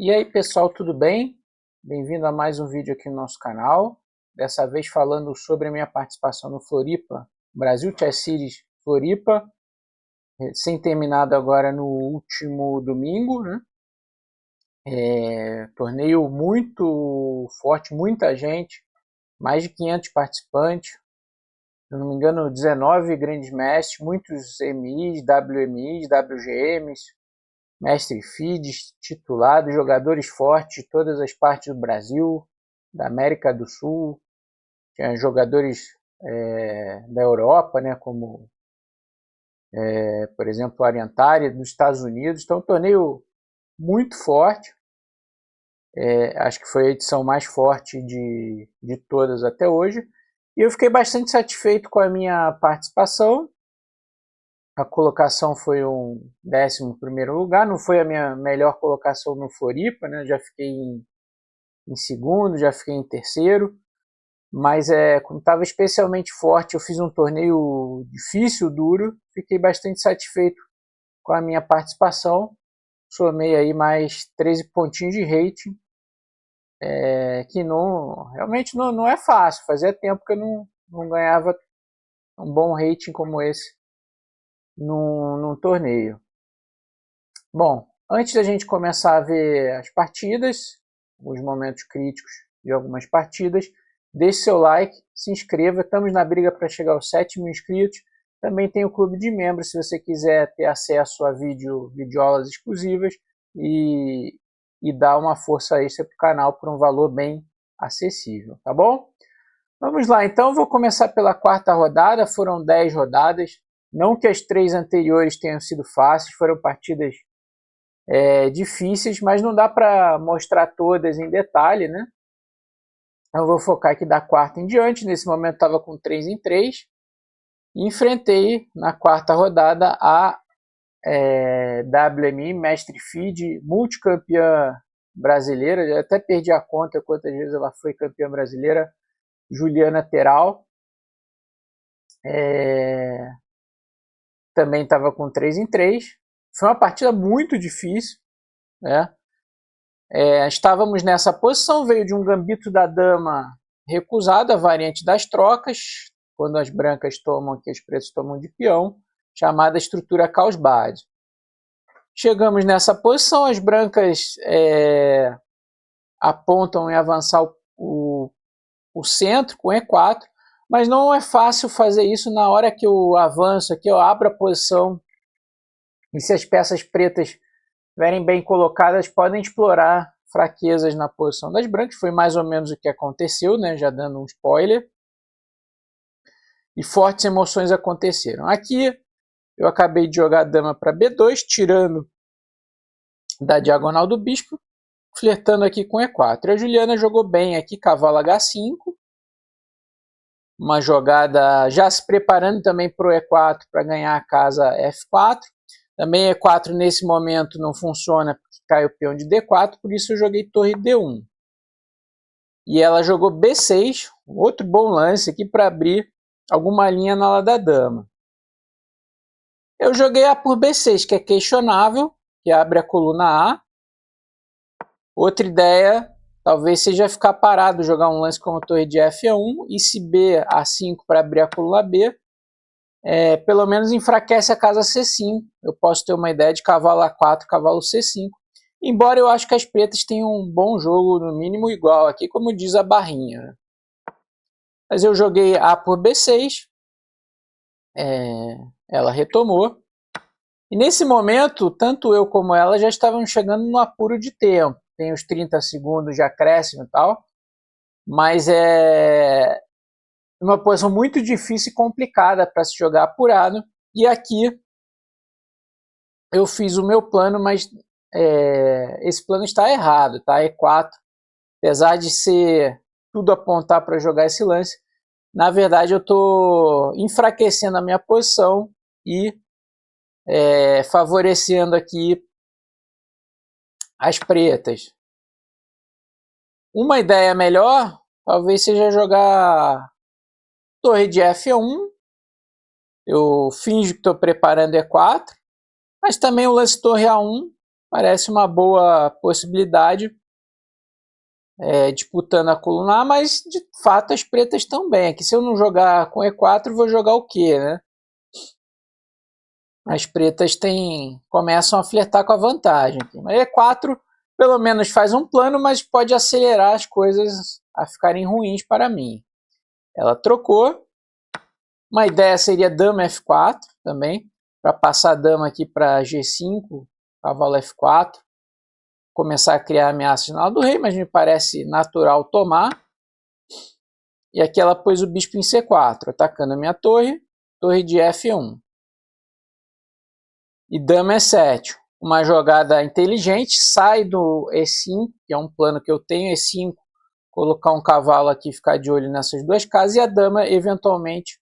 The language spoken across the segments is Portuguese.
E aí pessoal, tudo bem? Bem-vindo a mais um vídeo aqui no nosso canal. Dessa vez falando sobre a minha participação no Floripa, Brasil Chess Series Floripa, recém-terminado agora no último domingo, né? Torneio muito forte, muita gente, mais de 500 participantes, se não me engano 19 grandes mestres, muitos MIs, WMIs, WGMs, mestre feeds, titulados, jogadores fortes de todas as partes do Brasil, da América do Sul, tinha jogadores da Europa, né, como, por exemplo, o Ariantari, dos Estados Unidos. Então, um torneio muito forte. Acho que foi a edição mais forte de todas até hoje. E eu fiquei bastante satisfeito com a minha participação. A colocação foi um 11º lugar, não foi a minha melhor colocação no Floripa, né? Já fiquei em segundo, já fiquei em terceiro, mas como estava especialmente forte, eu fiz um torneio difícil, duro, fiquei bastante satisfeito com a minha participação, somei aí mais 13 pontinhos de rating, que realmente não é fácil, fazia tempo que eu não ganhava um bom rating como esse num torneio. Bom, antes da gente começar a ver as partidas, os momentos críticos de algumas partidas, deixe seu like, se inscreva, estamos na briga para chegar aos 7.000 inscritos. Também tem o clube de membros, se você quiser ter acesso a videoaulas exclusivas e dar uma força extra para o canal por um valor bem acessível, tá bom? Vamos lá, então vou começar pela quarta rodada, foram 10 rodadas, não que as 3 anteriores tenham sido fáceis, foram partidas difíceis, mas não dá para mostrar todas em detalhe, né? Eu vou focar aqui da quarta em diante. Nesse momento estava com 3 em 3 e enfrentei na quarta rodada a WMI, mestre feed, multicampeã brasileira, já até perdi a conta quantas vezes ela foi campeã brasileira, Juliana Teral. Também estava com 3 em 3. Foi uma partida muito difícil, né? Estávamos nessa posição, veio de um gambito da dama recusado, a variante das trocas, quando as brancas tomam, que os pretos tomam de peão, chamada estrutura Carlsbad. Chegamos nessa posição, as brancas apontam em avançar o centro com E4, mas não é fácil fazer isso na hora que eu avanço aqui, eu abro a posição, e se as peças pretas estiverem bem colocadas, podem explorar fraquezas na posição das brancas. Foi mais ou menos o que aconteceu, né? Já dando um spoiler. E fortes emoções aconteceram. Aqui eu acabei de jogar a dama para B2, tirando da diagonal do bispo, flertando aqui com E4. A Juliana jogou bem aqui, cavalo H5. Uma jogada já se preparando também para o E4 para ganhar a casa F4. Também E4 nesse momento não funciona porque cai o peão de D4, por isso eu joguei torre D1. E ela jogou B6, outro bom lance aqui para abrir alguma linha na ala da dama. Eu joguei A por B6, que é questionável, que abre a coluna A. Outra ideia talvez seja ficar parado, jogar um lance como torre de F1 e se B A5 para abrir a coluna B. Pelo menos enfraquece a casa C5. Eu posso ter uma ideia de cavalo A4, cavalo C5. Embora eu acho que as pretas tenham um bom jogo, no mínimo igual aqui, como diz a barrinha. Mas eu joguei A por B6. Ela retomou. E nesse momento, tanto eu como ela já estavam chegando no apuro de tempo. Tem os 30 segundos de acréscimo e tal. Mas uma posição muito difícil e complicada para se jogar apurado. E aqui eu fiz o meu plano, mas esse plano está errado, tá? E4, apesar de ser tudo apontar para jogar esse lance, na verdade eu estou enfraquecendo a minha posição e favorecendo aqui as pretas. Uma ideia melhor talvez seja jogar torre de F1, eu finjo que estou preparando E4, mas também o lance torre A1 parece uma boa possibilidade, disputando a coluna A, mas de fato as pretas estão bem. Aqui, se eu não jogar com E4, vou jogar o quê, né? As pretas começam a flertar com a vantagem. Mas E4 pelo menos faz um plano, mas pode acelerar as coisas a ficarem ruins para mim. Ela trocou. Uma ideia seria dama F4 também, para passar a dama aqui para G5, cavalo F4, começar a criar ameaças na ala do rei, mas me parece natural tomar. E aqui ela pôs o bispo em C4, atacando a minha torre de F1. E dama E7, uma jogada inteligente, sai do E5, que é um plano que eu tenho, E5, colocar um cavalo aqui e ficar de olho nessas duas casas, e a dama eventualmente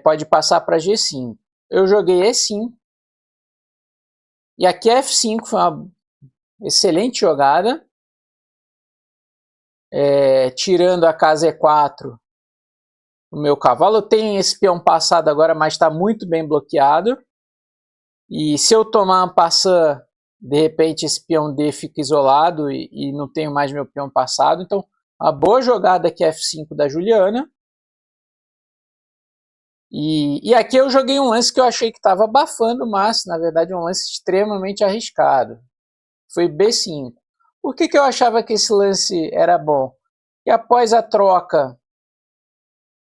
pode passar para G5. Eu joguei E5, e aqui F5 foi uma excelente jogada, tirando a casa E4 o meu cavalo. Eu tenho esse peão passado agora, mas está muito bem bloqueado. E se eu tomar um passant, de repente esse peão D fica isolado e não tenho mais meu peão passado. Então, uma boa jogada aqui F5 da Juliana. E aqui eu joguei um lance que eu achei que estava abafando, mas na verdade é um lance extremamente arriscado. Foi B5. Por que eu achava que esse lance era bom? E após a troca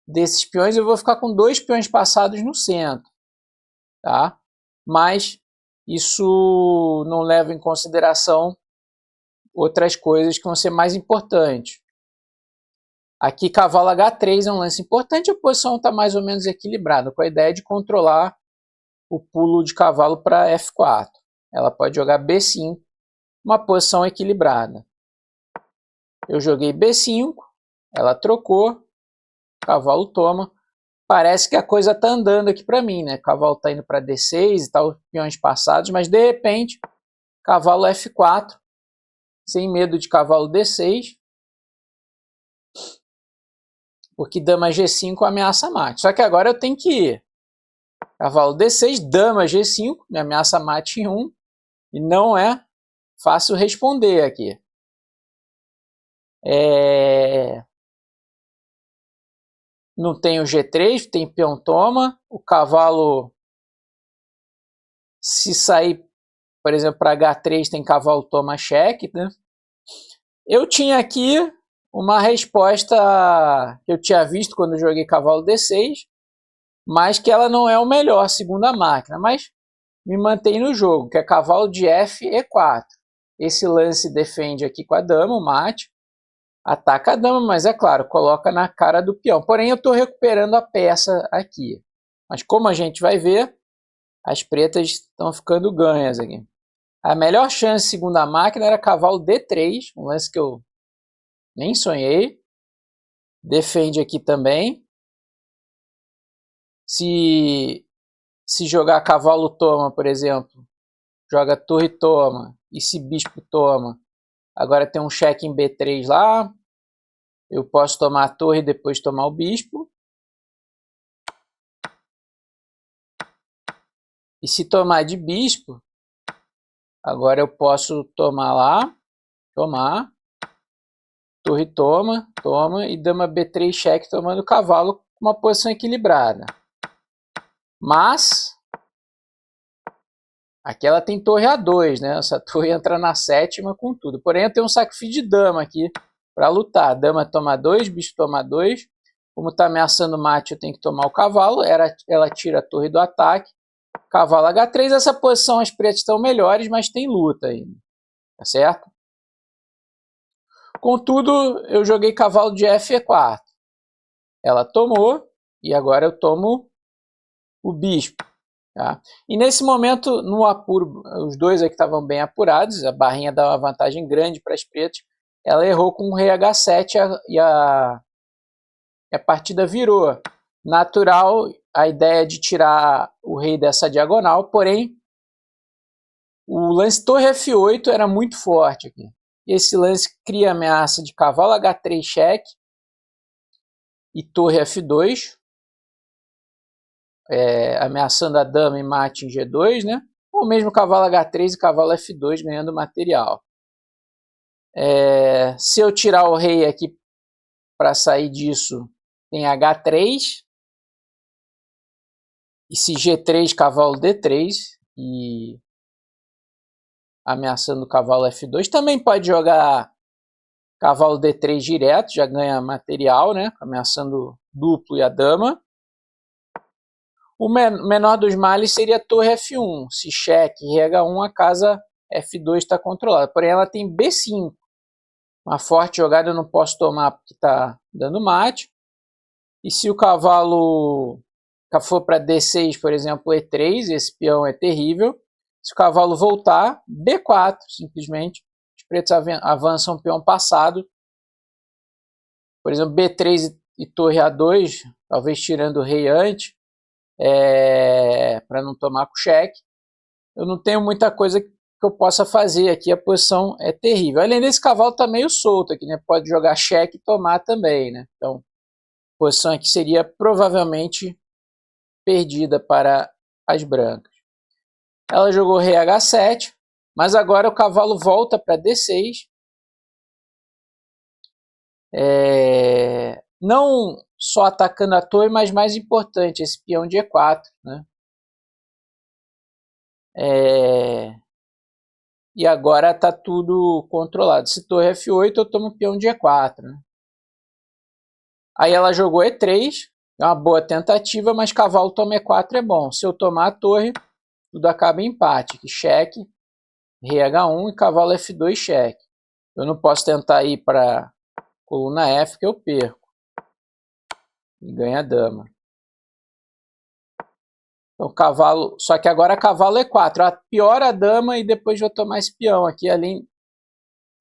desses peões, eu vou ficar com 2 peões passados no centro. Tá? Mas isso não leva em consideração outras coisas que vão ser mais importantes. Aqui cavalo H3 é um lance importante, a posição está mais ou menos equilibrada, com a ideia de controlar o pulo de cavalo para F4. Ela pode jogar B5, uma posição equilibrada. Eu joguei B5, ela trocou, cavalo toma. Parece que a coisa está andando aqui para mim, né? Cavalo está indo para D6 e tal, peões passados, mas de repente, cavalo F4, sem medo de cavalo D6, porque dama G5 ameaça mate. Só que agora eu tenho que ir. Cavalo D6, dama G5, me ameaça mate em 1, e não é fácil responder aqui. Não tem o G3, tem peão toma, o cavalo, se sair, por exemplo, para H3, tem cavalo toma cheque, né? Eu tinha aqui uma resposta que eu tinha visto quando eu joguei cavalo D6, mas que ela não é o melhor, segundo a máquina, mas me mantém no jogo, que é cavalo de F, E4. Esse lance defende aqui com a dama, o mate, ataca a dama, mas é claro, coloca na cara do peão. Porém, eu estou recuperando a peça aqui. Mas como a gente vai ver, as pretas estão ficando ganhas aqui. A melhor chance, segundo a máquina, era cavalo D3, um lance que eu nem sonhei. Defende aqui também. Se jogar cavalo toma, por exemplo, joga torre toma, e se bispo toma, agora tem um cheque em B3 lá, eu posso tomar a torre e depois tomar o bispo. E se tomar de bispo, agora eu posso tomar lá, tomar, torre toma, toma, e dama B3 cheque tomando o cavalo com uma posição equilibrada. Mas aqui ela tem torre A2, né? Essa torre entra na sétima com tudo. Porém, eu tenho um sacrifício de dama aqui para lutar. Dama toma 2, bicho toma 2. Como está ameaçando o mate, eu tenho que tomar o cavalo. Ela tira a torre do ataque. Cavalo H3. Essa posição as pretas estão melhores, mas tem luta ainda. Tá certo? Contudo, eu joguei cavalo de F4. Ela tomou e agora eu tomo o bispo. Tá? E nesse momento, no apuro, os dois aqui estavam bem apurados, a barrinha dá uma vantagem grande para as pretas, ela errou com o rei H7 e a partida virou. Natural a ideia de tirar o rei dessa diagonal, porém o lance torre F8 era muito forte aqui. Esse lance cria ameaça de cavalo H3 cheque e torre F2, ameaçando a dama e mate em G2, né? ou mesmo cavalo H3 e cavalo F2 ganhando material. Se eu tirar o rei aqui para sair disso, tem H3, e se G3, cavalo D3, e ameaçando o cavalo F2. Também pode jogar cavalo D3 direto, já ganha material, né? Ameaçando duplo e a dama. O menor dos males seria a torre F1. Se cheque e H1, a casa F2 está controlada. Porém, ela tem B5. Uma forte jogada eu não posso tomar porque está dando mate. E se o cavalo for para D6, por exemplo, E3, esse peão é terrível. Se o cavalo voltar, B4, simplesmente. Os pretos avançam o peão passado. Por exemplo, B3 e torre A2, talvez tirando o rei antes, para não tomar com cheque. Eu não tenho muita coisa que eu possa fazer aqui, a posição é terrível. Além desse, cavalo está meio solto aqui, né? Pode jogar cheque e tomar também, né? Então, a posição aqui seria provavelmente perdida para as brancas. Ela jogou rei H7, mas agora o cavalo volta para D6. Não só atacando a torre, mas mais importante, esse peão de E4, né? E agora está tudo controlado. Se torre F8, eu tomo peão de E4, né? Aí ela jogou E3, é uma boa tentativa, mas cavalo toma E4 é bom. Se eu tomar a torre, tudo acaba em empate. Aqui, cheque, rei H1 e cavalo F2 cheque. Eu não posso tentar ir para coluna F, que eu perco. E ganha a dama. Então, cavalo, só que agora cavalo E4. Piora a dama e depois vou tomar esse peão aqui, além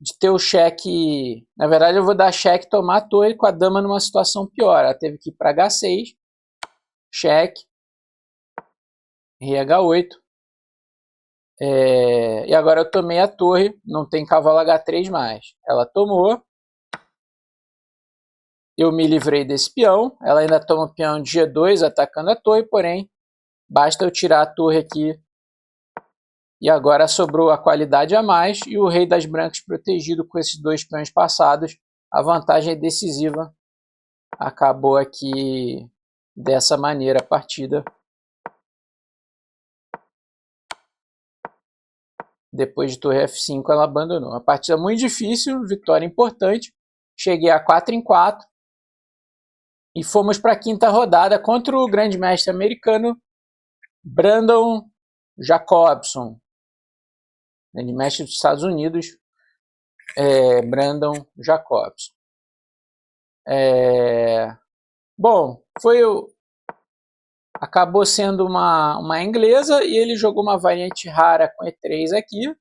de ter o cheque. Na verdade, eu vou dar cheque, tomar a torre com a dama numa situação pior. Ela teve que ir para H6, cheque, rei H8. E agora eu tomei a torre, não tem cavalo H3 mais. Ela tomou. Eu me livrei desse peão. Ela ainda toma o peão de G2 atacando a torre, porém, basta eu tirar a torre aqui. E agora sobrou a qualidade a mais e o rei das brancas protegido com esses dois peões passados. A vantagem é decisiva. Acabou aqui dessa maneira a partida. Depois de torre F5 ela abandonou. Uma partida muito difícil, vitória importante. Cheguei a 4-4. E fomos para a quinta rodada contra o grande mestre americano Brandon Jacobson. Grande mestre dos Estados Unidos, Brandon Jacobson. Bom, acabou sendo uma inglesa e ele jogou uma variante rara com E3 aqui.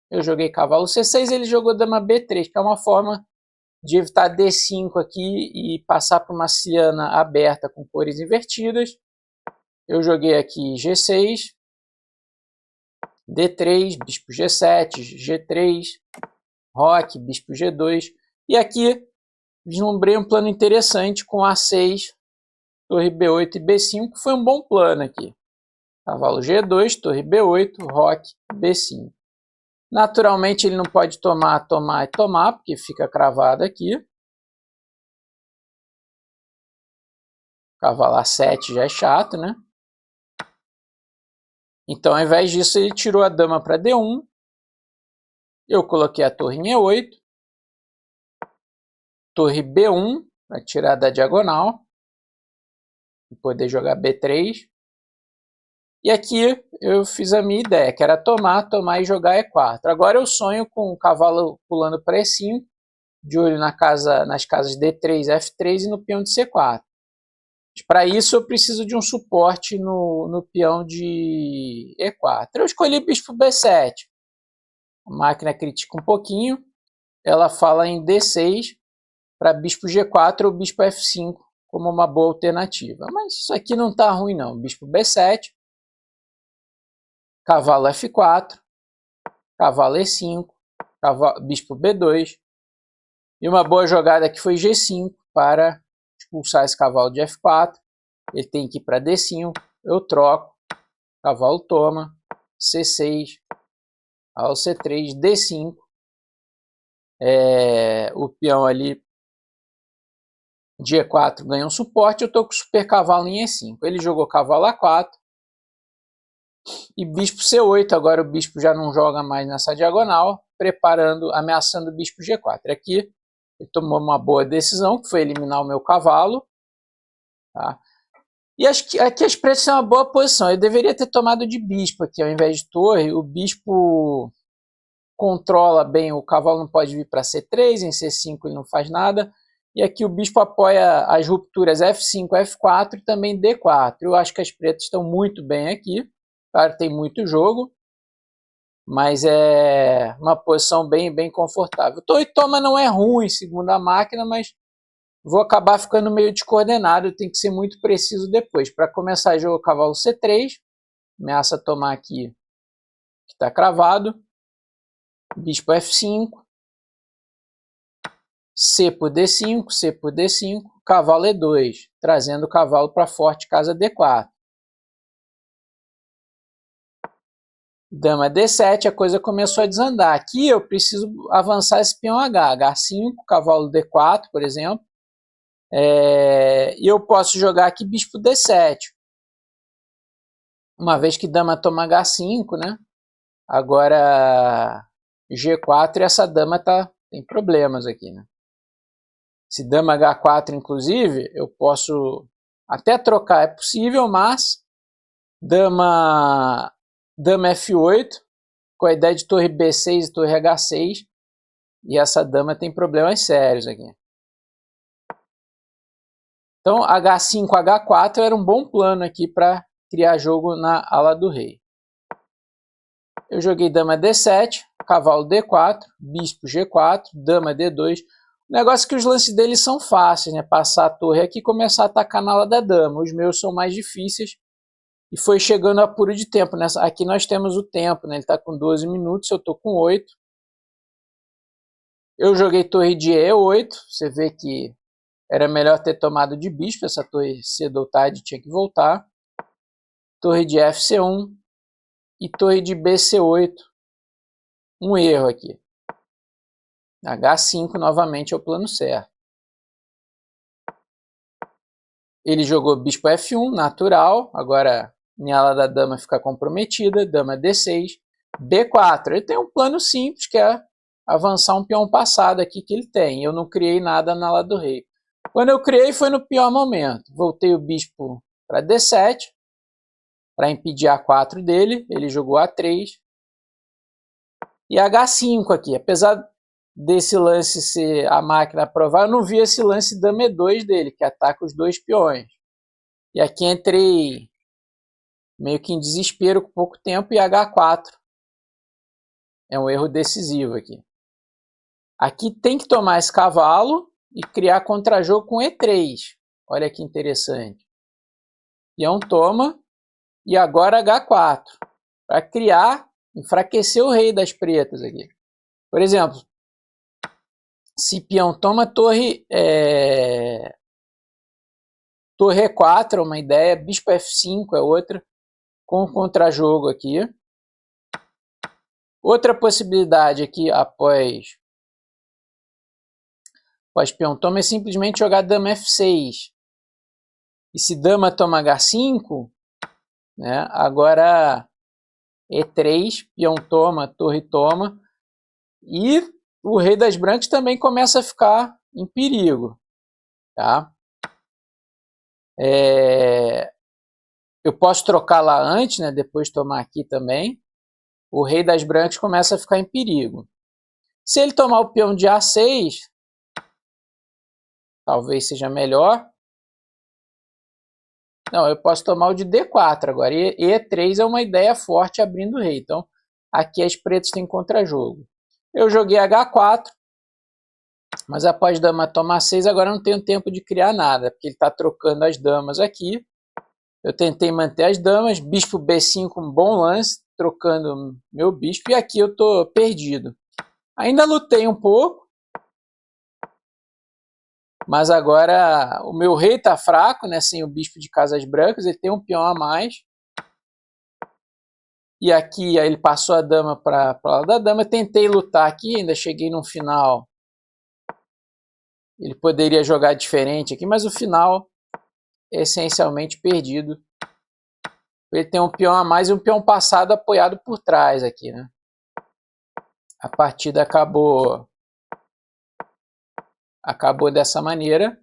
Eu joguei cavalo C6, ele jogou dama B3, que é uma forma de evitar D5 aqui e passar por uma ciana aberta com cores invertidas. Eu joguei aqui G6, D3, bispo G7, G3, roque, bispo G2. E aqui vislumbrei um plano interessante com A6, torre B8 e B5, que foi um bom plano aqui. Cavalo G2, torre B8, roque, B5. Naturalmente ele não pode tomar, porque fica cravado aqui. Cavalo A7 já é chato, né? Então, ao invés disso, ele tirou a dama para D1. Eu coloquei a torre em E8. Torre B1, para tirar da diagonal. E poder jogar B3. E aqui eu fiz a minha ideia, que era tomar e jogar E4. Agora eu sonho com o cavalo pulando para E5, de olho nas casas D3, F3 e no peão de C4. Para isso eu preciso de um suporte no peão de E4. Eu escolhi bispo B7. A máquina critica um pouquinho. Ela fala em D6 para bispo G4 ou bispo F5 como uma boa alternativa. Mas isso aqui não está ruim não. Bispo B7. Cavalo F4, cavalo E5, bispo B2. E uma boa jogada aqui foi G5 para expulsar esse cavalo de F4. Ele tem que ir para D5, eu troco, cavalo toma, C6, ao C3, D5. O peão ali de E4 ganha um suporte, eu estou com o super cavalo em E5. Ele jogou cavalo A4 e bispo C8. Agora o bispo já não joga mais nessa diagonal, ameaçando o bispo G4. Aqui ele tomou uma boa decisão, que foi eliminar o meu cavalo. Tá? E aqui as pretas têm uma boa posição. Eu deveria ter tomado de bispo aqui ao invés de torre. O bispo controla bem, o cavalo não pode vir para C3, em C5 ele não faz nada. E aqui o bispo apoia as rupturas F5, F4 e também D4. Eu acho que as pretas estão muito bem aqui. Claro, tem muito jogo, mas é uma posição bem confortável. Torre toma não é ruim, segundo a máquina, mas vou acabar ficando meio descoordenado. Tem que ser muito preciso depois. Para começar o jogo, cavalo C3, ameaça tomar aqui, que está cravado. Bispo F5, C por D5, C por D5, cavalo E2, trazendo o cavalo para forte casa D4. Dama D7, a coisa começou a desandar. Aqui eu preciso avançar esse peão H, H5, cavalo D4, por exemplo. E eu posso jogar aqui bispo D7. Uma vez que dama toma H5, né? Agora G4 e essa dama tem problemas aqui, né? Se dama H4, inclusive, eu posso até trocar, é possível, mas dama F8, com a ideia de torre B6 e torre H6, e essa dama tem problemas sérios aqui. Então, H5, H4 era um bom plano aqui para criar jogo na ala do rei. Eu joguei dama D7, cavalo D4, bispo G4, dama D2. O negócio é que os lances deles são fáceis, né? Passar a torre aqui e começar a atacar na ala da dama. Os meus são mais difíceis. E foi chegando a apuro de tempo. Aqui nós temos o tempo, né? Ele está com 12 minutos, eu estou com 8. Eu joguei torre de E8. Você vê que era melhor ter tomado de bispo. Essa torre cedo ou tarde tinha que voltar. Torre de FC1 e torre de BC8. Um erro aqui. H5 novamente é o plano certo. Ele jogou bispo F1, natural. Agora minha ala da dama fica comprometida. Dama D6, B4. Ele tem um plano simples, que é avançar um peão passado aqui que ele tem. Eu não criei nada na ala do rei. Quando eu criei foi no pior momento. Voltei o bispo para D7, para impedir A4 dele. Ele jogou A3. E H5 aqui. Apesar desse lance ser a máquina aprovar, eu não vi esse lance dama E2 dele, que ataca os dois peões. E aqui entrei meio que em desespero com pouco tempo, e H4 é um erro decisivo aqui. Aqui tem que tomar esse cavalo e criar contra-jogo com E3. Olha que interessante. Peão toma e agora H4 para criar, enfraquecer o rei das pretas aqui. Por exemplo, se peão toma torre E4 é uma ideia, bispo F5 é outra, com contra-jogo aqui. Outra possibilidade aqui após peão toma é simplesmente jogar dama F6. E se dama toma H5, né, agora E3, peão toma, torre toma, e o rei das brancas também começa a ficar em perigo. Tá? Eu posso trocar lá antes, né, depois tomar aqui também. O rei das brancas começa a ficar em perigo. Se ele tomar o peão de A6, talvez seja melhor. Não, eu posso tomar o de D4 agora. E E3 é uma ideia forte abrindo o rei. Então, aqui as pretas têm contra-jogo. Eu joguei H4, mas após dama tomar 6, agora eu não tenho tempo de criar nada, porque ele está trocando as damas aqui. Eu tentei manter as damas, bispo B5, um bom lance, trocando meu bispo, e aqui eu estou perdido. Ainda lutei um pouco, mas agora o meu rei está fraco, né, sem o bispo de casas brancas, ele tem um peão a mais. E aqui ele passou a dama para o lado da dama. Tentei lutar aqui, ainda cheguei no final. Ele poderia jogar diferente aqui, mas o final é essencialmente perdido. Ele tem um peão a mais e um peão passado apoiado por trás aqui, né? A partida acabou dessa maneira.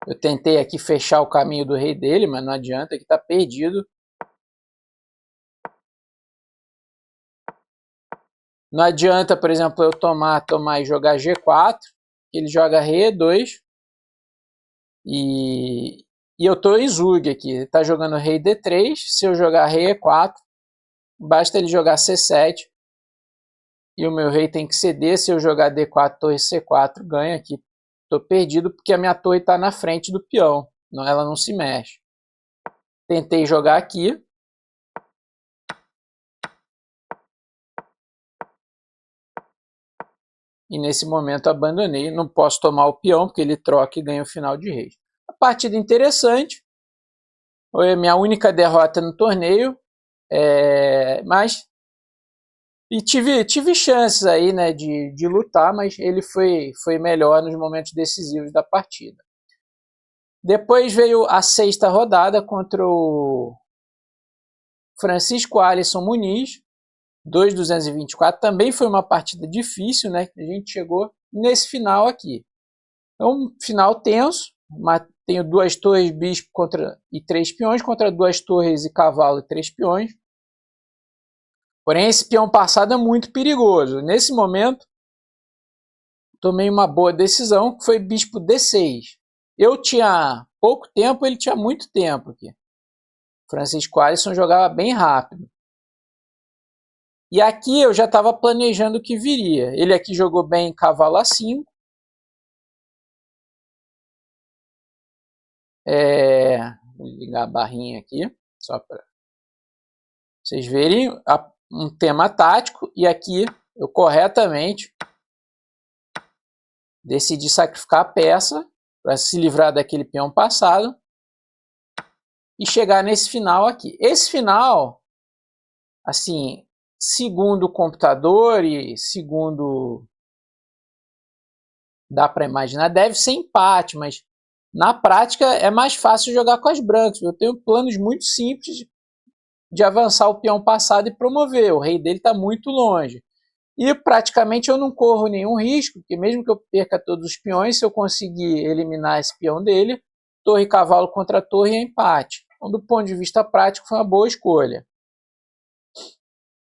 Eu tentei aqui fechar o caminho do rei dele, mas não adianta, que está perdido. Não adianta, por exemplo, eu tomar e jogar G4, ele joga rei E2. E eu estou em Zug aqui, ele está jogando rei D3, se eu jogar rei E4, basta ele jogar C7, e o meu rei tem que ceder, se eu jogar D4, torre C4, ganha aqui. Estou perdido porque a minha torre está na frente do peão, ela não se mexe. Tentei jogar aqui. E nesse momento abandonei, não posso tomar o peão porque ele troca e ganha o final de reis. A partida interessante, foi a minha única derrota no torneio, mas e tive chances aí, né, de lutar, mas ele foi melhor nos momentos decisivos da partida. Depois veio a sexta rodada contra o Francisco Alisson Muniz, 2.224, também foi uma partida difícil, né? A gente chegou nesse final aqui. É um final tenso, tenho 2 torres bispo e 3 peões contra 2 torres e cavalo e 3 peões. Porém, esse peão passado é muito perigoso. Nesse momento, tomei uma boa decisão, que foi bispo D6. Eu tinha pouco tempo, ele tinha muito tempo aqui. Francisco Alisson jogava bem rápido. E aqui eu já estava planejando o que viria. Ele aqui jogou bem cavalo A5. Vou ligar a barrinha aqui, só para vocês verem um tema tático. E aqui eu corretamente decidi sacrificar a peça para se livrar daquele peão passado e chegar nesse final aqui. Esse final, assim, segundo o computador e segundo dá para imaginar, deve ser empate, mas na prática é mais fácil jogar com as brancas. Eu tenho planos muito simples de avançar o peão passado e promover. O rei dele está muito longe. E praticamente eu não corro nenhum risco, porque mesmo que eu perca todos os peões, se eu conseguir eliminar esse peão dele, torre e cavalo contra torre é empate. Então, do ponto de vista prático, foi uma boa escolha.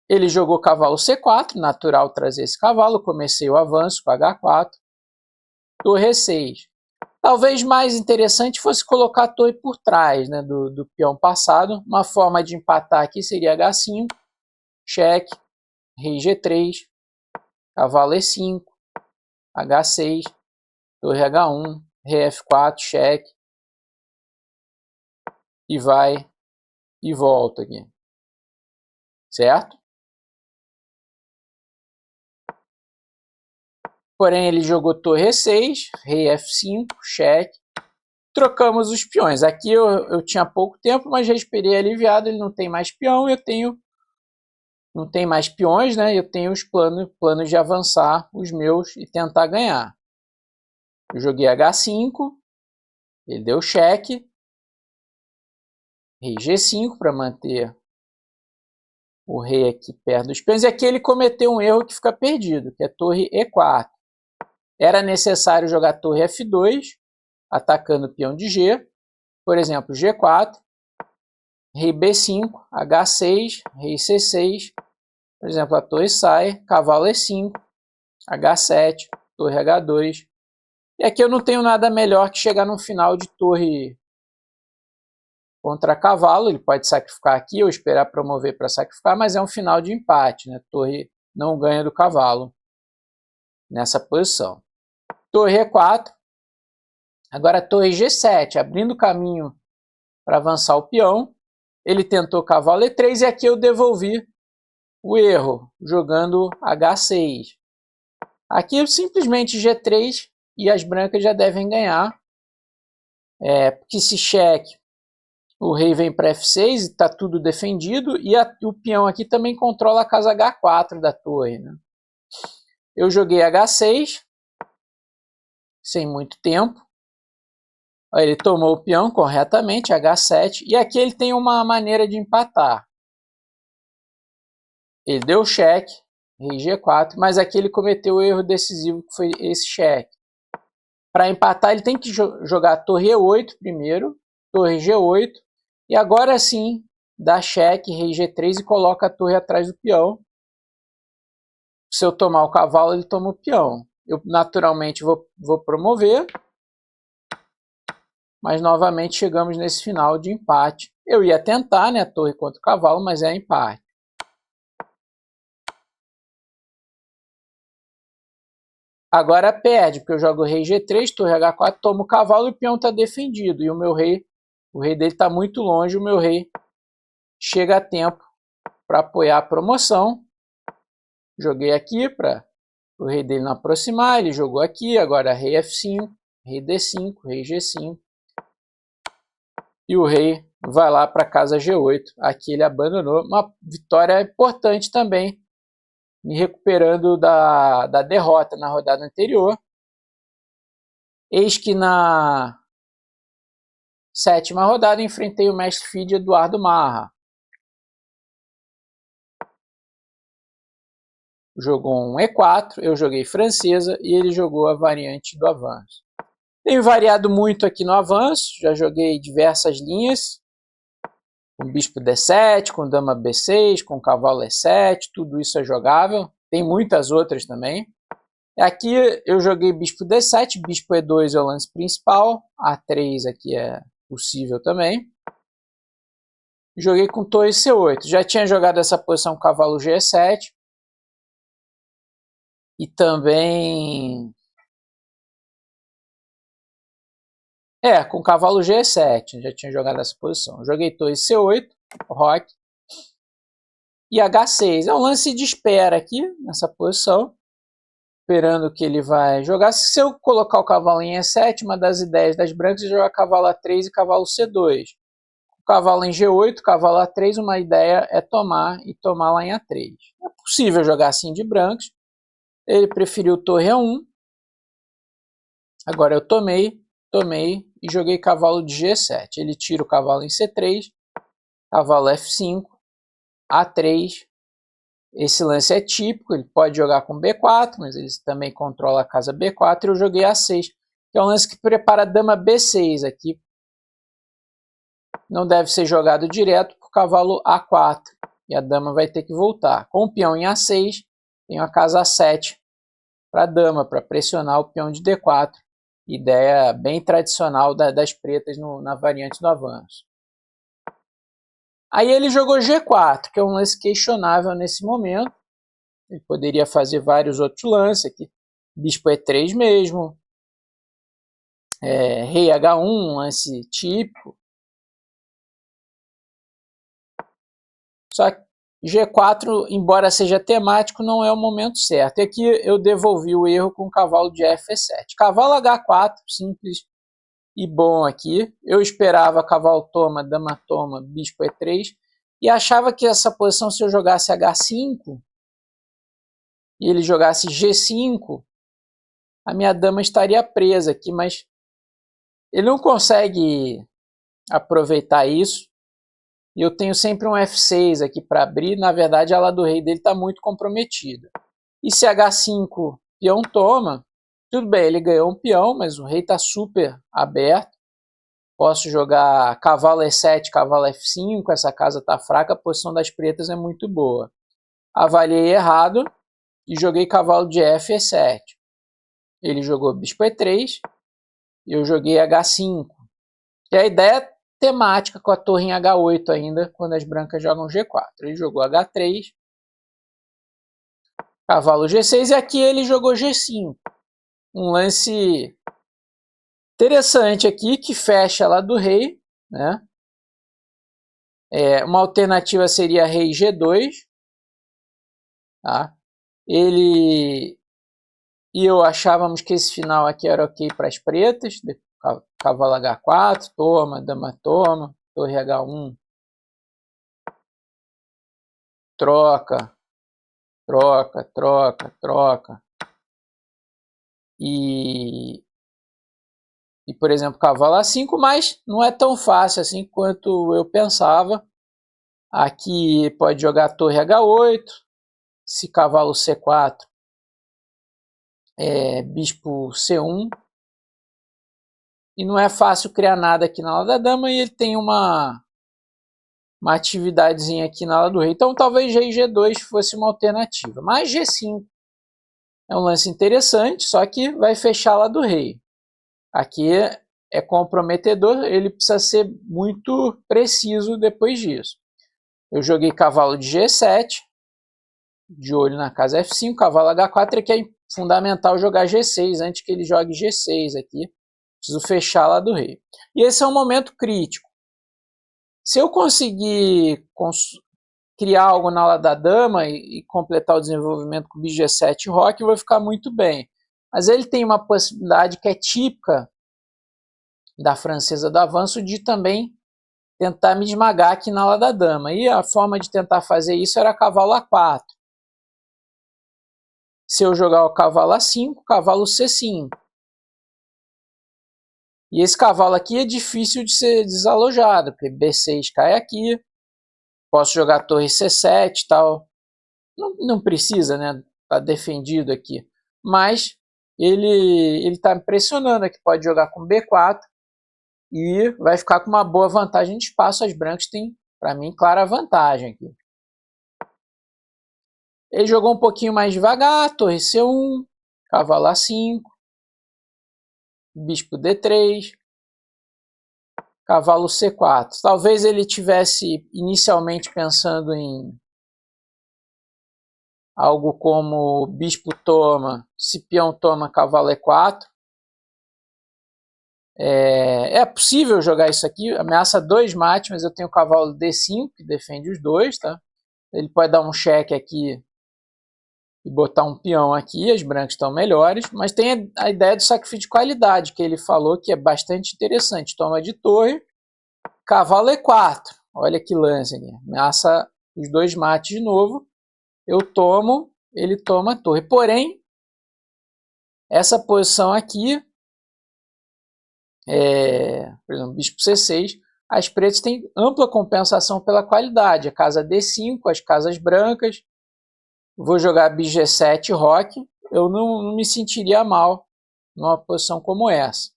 Ele jogou cavalo C4, natural trazer esse cavalo, comecei o avanço com H4, torre E6. Talvez mais interessante fosse colocar a torre por trás, né, do peão passado. Uma forma de empatar aqui seria H5, cheque, rei G3, cavalo E5, H6, torre H1, rei F4, cheque, e vai e volta aqui, certo? Porém, ele jogou torre E6, rei F5, cheque, trocamos os peões. Aqui eu tinha pouco tempo, mas já esperei aliviado, ele não tem mais peão, não tem mais peões, né? Eu tenho os planos de avançar os meus e tentar ganhar. Eu joguei H5, ele deu cheque, rei G5 para manter o rei aqui perto dos peões. E aqui ele cometeu um erro que fica perdido, que é torre E4. Era necessário jogar torre F2, atacando o peão de G. Por exemplo, G4, rei B5, H6, rei C6. Por exemplo, a torre sai, cavalo E5, H7, torre H2. E aqui eu não tenho nada melhor que chegar no final de torre contra cavalo. Ele pode sacrificar aqui ou esperar promover para sacrificar, mas é um final de empate, né? Torre não ganha do cavalo nessa posição. Torre E4. Agora torre G7, abrindo caminho para avançar o peão. Ele tentou cavalo E3 e aqui eu devolvi o erro, jogando H6. Aqui eu simplesmente G3 e as brancas já devem ganhar. Porque se cheque, o rei vem para F6 e está tudo defendido, e o peão aqui também controla a casa H4 da torre, né? Eu joguei H6, sem muito tempo. Ele tomou o peão corretamente, H7, e aqui ele tem uma maneira de empatar. Ele deu cheque, rei G4, mas aqui ele cometeu o erro decisivo, que foi esse cheque. Para empatar, ele tem que jogar torre E8 primeiro, torre G8, e agora sim dá cheque, rei G3 e coloca a torre atrás do peão. Se eu tomar o cavalo, ele toma o peão. Eu naturalmente vou promover, mas novamente chegamos nesse final de empate. Eu ia tentar, né, torre contra o cavalo, mas é empate. Agora perde, porque eu jogo rei G3, torre H4, tomo o cavalo e o peão está defendido. E o meu rei, o rei dele está muito longe, o meu rei chega a tempo para apoiar a promoção. Joguei aqui para o rei dele não aproximar, ele jogou aqui, agora rei F5, rei D5, rei G5. E o rei vai lá para a casa G8. Aqui ele abandonou. Uma vitória importante também, me recuperando da derrota na rodada anterior. Eis que na 7ª rodada enfrentei o mestre FIDE Eduardo Marra. Jogou um E4, eu joguei francesa e ele jogou a variante do avanço. Tenho variado muito aqui no avanço, já joguei diversas linhas, com bispo D7, com dama B6, com cavalo E7, tudo isso é jogável. Tem muitas outras também. Aqui eu joguei bispo D7, bispo E2 é o lance principal, A3 aqui é possível também. Joguei com torre C8, já tinha jogado essa posição com cavalo G7. E também... com cavalo G7, já tinha jogado essa posição. Joguei torre C8, roque, e H6. É um lance de espera aqui, nessa posição, esperando que ele vai jogar. Se eu colocar o cavalo em E7, uma das ideias das brancas é jogar cavalo A3 e cavalo C2. O cavalo em G8, cavalo A3, uma ideia é tomar e tomar lá em A3. É possível jogar assim de brancos. Ele preferiu torre A1. Agora eu tomei e joguei cavalo de G7. Ele tira o cavalo em C3, cavalo F5, A3. Esse lance é típico, ele pode jogar com B4, mas ele também controla a casa B4. Eu joguei A6, que é um lance que prepara a dama B6 aqui. Não deve ser jogado direto por cavalo A4, e a dama vai ter que voltar. Com o peão em A6, tenho a casa A7 para a dama, para pressionar o peão de D4. Ideia bem tradicional das pretas na variante do avanço. Aí ele jogou G4, que é um lance questionável nesse momento. Ele poderia fazer vários outros lances aqui. Bispo E3 mesmo. Rei H1, um lance típico. Só que G4, embora seja temático, não é o momento certo. E aqui eu devolvi o erro com o cavalo de F7. Cavalo H4, simples e bom aqui. Eu esperava cavalo toma, dama toma, bispo E3. E achava que essa posição, se eu jogasse H5 e ele jogasse G5, a minha dama estaria presa aqui, mas ele não consegue aproveitar isso. E eu tenho sempre um F6 aqui para abrir. Na verdade, a ala do rei dele está muito comprometida. E se H5 peão toma, tudo bem, ele ganhou um peão, mas o rei está super aberto. Posso jogar cavalo E7, cavalo F5, essa casa está fraca, a posição das pretas é muito boa. Avaliei errado e joguei cavalo de F, E7. Ele jogou bispo E3 e eu joguei H5. E a ideia é temática com a torre em H8 ainda, quando as brancas jogam G4. Ele jogou H3, cavalo G6 e aqui ele jogou G5. Um lance interessante aqui que fecha lá do rei, né? Uma alternativa seria rei G2. Tá? Ele e eu achávamos que esse final aqui era ok para as pretas, cavalo H4, toma, dama toma, torre H1, troca, troca, troca, troca. E por exemplo, cavalo A5, mas não é tão fácil assim quanto eu pensava. Aqui pode jogar torre H8, se cavalo C4, bispo C1. E não é fácil criar nada aqui na ala da dama, e ele tem uma atividadezinha aqui na ala do rei. Então talvez rei G2 fosse uma alternativa. Mas G5 é um lance interessante, só que vai fechar a ala do rei. Aqui é comprometedor, ele precisa ser muito preciso depois disso. Eu joguei cavalo de G7, de olho na casa F5, cavalo H4, aqui é fundamental jogar G6 antes que ele jogue G6 aqui. Preciso fechar lá do rei. E esse é um momento crítico. Se eu conseguir criar algo na ala da dama e completar o desenvolvimento com bicho G7 roque, vai ficar muito bem. Mas ele tem uma possibilidade que é típica da francesa do avanço de também tentar me esmagar aqui na ala da dama. E a forma de tentar fazer isso era cavalo A4. Se eu jogar o cavalo A5, cavalo C5. E esse cavalo aqui é difícil de ser desalojado, porque B6 cai aqui, posso jogar torre C7 e tal. Não precisa, né? Tá defendido aqui. Mas ele tá me pressionando aqui, pode jogar com B4 e vai ficar com uma boa vantagem de espaço. As brancas têm, para mim, clara vantagem aqui. Ele jogou um pouquinho mais devagar, torre C1, cavalo A5, bispo D3, cavalo C4. Talvez ele tivesse inicialmente pensando em algo como bispo toma, se peão toma, cavalo E4. É possível jogar isso aqui, ameaça 2 mates, mas eu tenho o cavalo D5 que defende os dois, tá? Ele pode dar um cheque aqui e botar um peão aqui, as brancas estão melhores, mas tem a ideia do sacrifício de qualidade, que ele falou que é bastante interessante. Toma de torre, cavalo E4, olha que lance aqui, ameaça os 2 mates de novo, eu tomo, ele toma a torre. Porém, essa posição aqui, por exemplo, bispo C6, as pretas têm ampla compensação pela qualidade, a casa D5, as casas brancas. Vou jogar bicho G7 roque, eu não me sentiria mal numa posição como essa.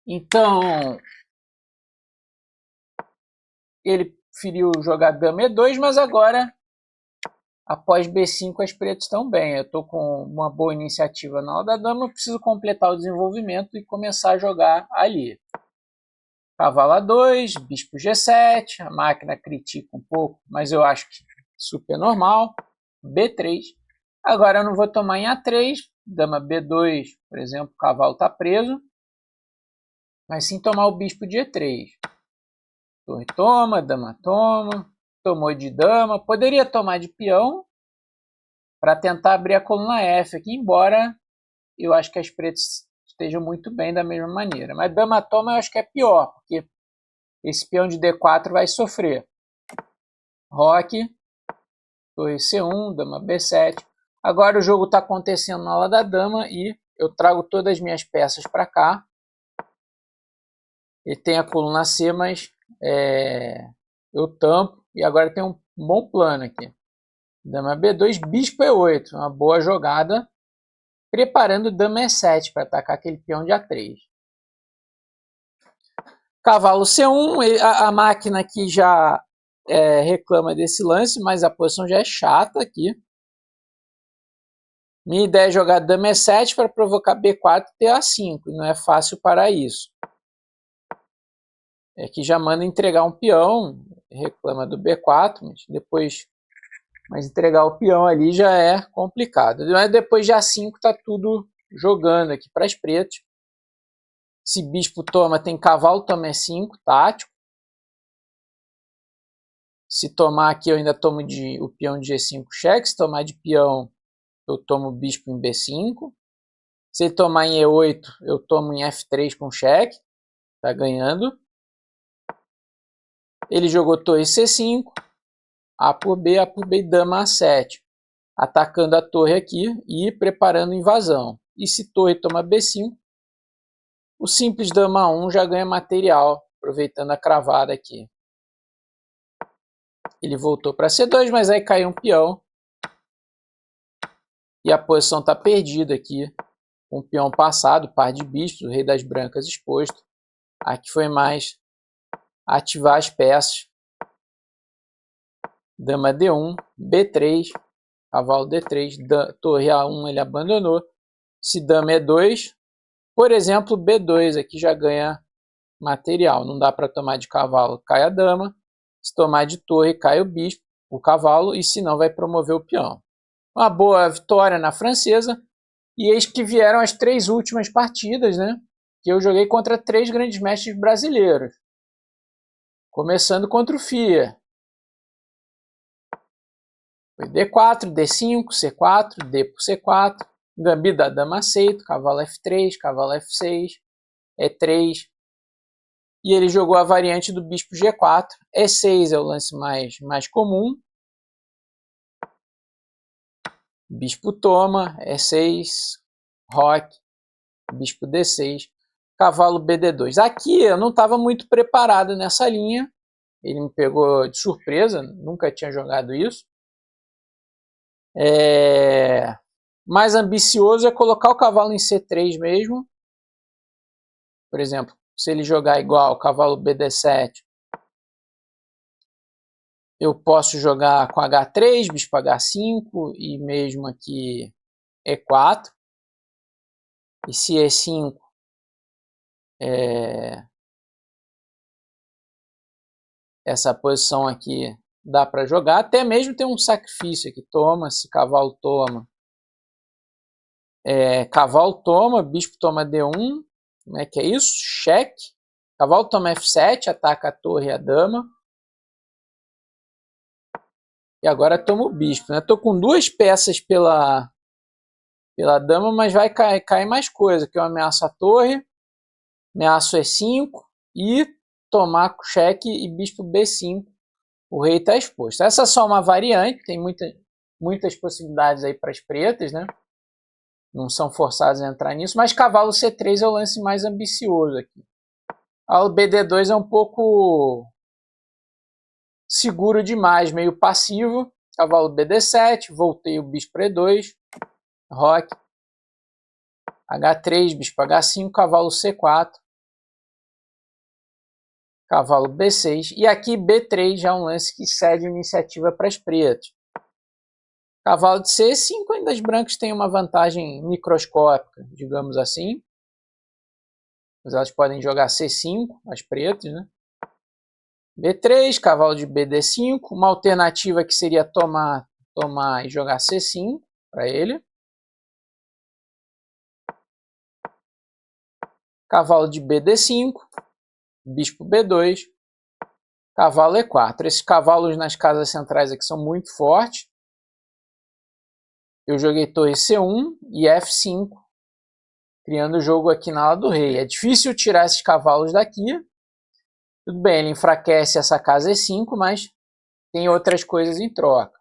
Então, ele preferiu jogar dama E2, mas agora, após B5, as pretas estão bem. Eu estou com uma boa iniciativa na ala da dama, eu preciso completar o desenvolvimento e começar a jogar ali. Cavalo A2, bispo G7, a máquina critica um pouco, mas eu acho que super normal. B3. Agora eu não vou tomar em A3, dama B2, por exemplo, o cavalo está preso, mas sim tomar o bispo de E3. Torre toma, dama toma, tomou de dama, poderia tomar de peão para tentar abrir a coluna F aqui, embora eu acho que as pretas estejam muito bem da mesma maneira. Mas dama toma eu acho que é pior, porque esse peão de D4 vai sofrer. Roque, torre C1, dama B7. Agora o jogo está acontecendo na ala da dama e eu trago todas as minhas peças para cá. Ele tem a coluna C, mas eu tampo. E agora tem um bom plano aqui. Dama B2, bispo E8. Uma boa jogada. Preparando dama E7 para atacar aquele peão de A3. Cavalo C1. A máquina aqui já reclama desse lance, mas a posição já é chata aqui. Minha ideia é jogar dama E7 para provocar B4 e ter A5. Não é fácil para isso. Que já manda entregar um peão, reclama do B4, mas entregar o peão ali já é complicado. Mas depois de A5 está tudo jogando aqui para as pretas. Se bispo toma, tem cavalo, toma E5, tático. Se tomar aqui, eu ainda tomo o peão de G5 cheque. Se tomar de peão, eu tomo o bispo em B5. Se ele tomar em E8, eu tomo em F3 com cheque. Tá ganhando. Ele jogou torre C5. A por B e dama A7. Atacando a torre aqui e preparando invasão. E se torre toma B5, o simples dama A1 já ganha material, aproveitando a cravada aqui. Ele voltou para C2, mas aí caiu um peão. E a posição está perdida aqui. Com o peão passado, par de bispos, o rei das brancas exposto. Aqui foi mais ativar as peças. Dama D1, B3, cavalo D3, torre A1 ele abandonou. Se dama E2, por exemplo, B2 aqui já ganha material. Não dá para tomar de cavalo, cai a dama. Se tomar de torre, cai o bispo, o cavalo, e se não, vai promover o peão. Uma boa vitória na francesa. E eis que vieram as 3 últimas partidas, né? Que eu joguei contra 3 grandes mestres brasileiros. Começando contra o FIA. Foi D4, D5, C4, D por C4, gambito da dama aceito, cavalo F3, cavalo F6, E3. E ele jogou a variante do bispo G4. E6 é o lance mais comum. Bispo toma, E6, roque, bispo D6, cavalo BD2. Aqui eu não estava muito preparado nessa linha. Ele me pegou de surpresa, nunca tinha jogado isso. Mais ambicioso é colocar o cavalo em C3 mesmo. Por exemplo, se ele jogar igual cavalo BD7, eu posso jogar com H3, bispo H5 e mesmo aqui E4. E se E5 essa posição aqui dá para jogar. Até mesmo tem um sacrifício aqui. Toma, se cavalo toma. Cavalo toma, bispo toma D1. Como é que é isso? Cheque. Cavalo toma F7, ataca a torre e a dama. E agora toma o bispo. Estou com 2 peças pela dama, mas vai cair mais coisa. Que eu ameaço a torre, ameaço E5 e tomar cheque e bispo B5. O rei está exposto. Essa é só uma variante, tem muitas possibilidades aí para as pretas, né? Não são forçadas a entrar nisso, mas cavalo C3 é o lance mais ambicioso aqui. O BD2 é um pouco seguro demais, meio passivo. Cavalo BD7, voltei o bispo E2, roque, H3, bispo H5, cavalo C4, cavalo B6, e aqui B3 já é um lance que cede iniciativa para as pretas. Cavalo de C5 ainda as brancas têm uma vantagem microscópica, digamos assim. Mas elas podem jogar C5, as pretas, né? B3, cavalo de BD5, uma alternativa que seria tomar e jogar C5 para ele. Cavalo de BD5, bispo B2, cavalo E4. Esses cavalos nas casas centrais aqui são muito fortes. Eu joguei torre C1 e F5, criando o jogo aqui na ala do rei. É difícil tirar esses cavalos daqui. Tudo bem, ele enfraquece essa casa E5, mas tem outras coisas em troca.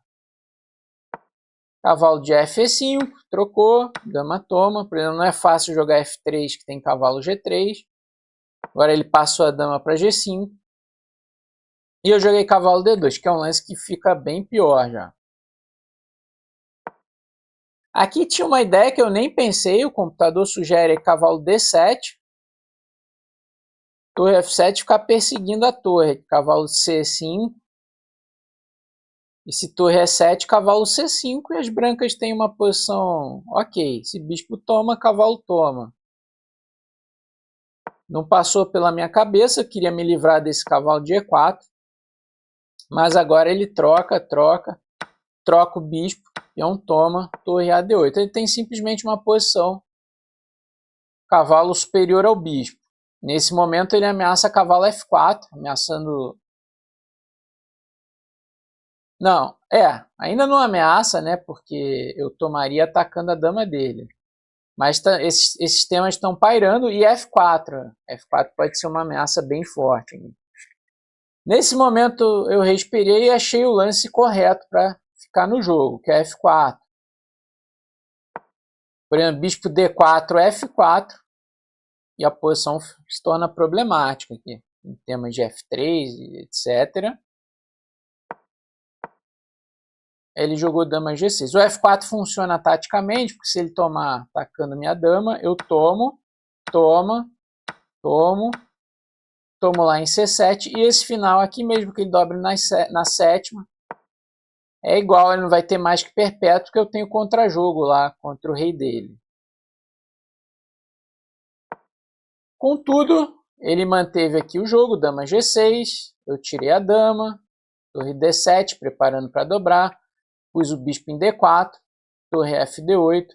Cavalo de F5, trocou, dama toma. Por exemplo, não é fácil jogar F3, que tem cavalo G3. Agora ele passou a dama para G5. E eu joguei cavalo D2, que é um lance que fica bem pior já. Aqui tinha uma ideia que eu nem pensei, o computador sugere cavalo D7. Torre F7 ficar perseguindo a torre, cavalo C5. E se torre E7, cavalo C5 e as brancas têm uma posição ok. Se bispo toma, cavalo toma. Não passou pela minha cabeça, eu queria me livrar desse cavalo de E4. Mas agora ele troca o bispo, peão toma, torre AD8. Ele tem simplesmente uma posição cavalo superior ao bispo. Nesse momento ele ameaça cavalo F4, ameaçando... Não, ainda não ameaça, né? Porque eu tomaria atacando a dama dele. Mas esses temas estão pairando e F4. F4 pode ser uma ameaça bem forte. Nesse momento eu respirei e achei o lance correto para ficar no jogo, que é F4. Por exemplo, bispo D4, F4, e a posição se torna problemática aqui, em temas de F3, etc. Ele jogou dama G6. O F4 funciona taticamente, porque se ele tomar atacando minha dama, eu tomo lá em C7, e esse final aqui, mesmo que ele dobre na sétima, é igual, ele não vai ter mais que perpétuo, porque eu tenho contrajogo lá contra o rei dele. Contudo, ele manteve aqui o jogo, dama G6, eu tirei a dama, torre D7, preparando para dobrar, pus o bispo em D4, torre FD8,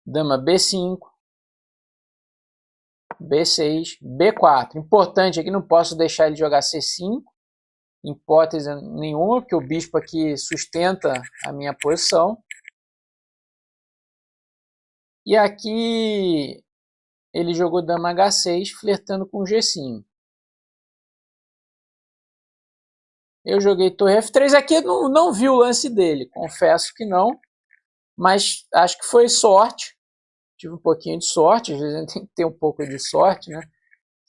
dama B5, B6, B4. Importante aqui, não posso deixar ele jogar C5, em hipótese nenhuma, porque o bispo aqui sustenta a minha posição. E aqui ele jogou dama H6, flertando com G5. Eu joguei torre F3, aqui eu não vi o lance dele, confesso que não, mas acho que foi sorte, tive um pouquinho de sorte, às vezes a gente tem que ter um pouco de sorte, né?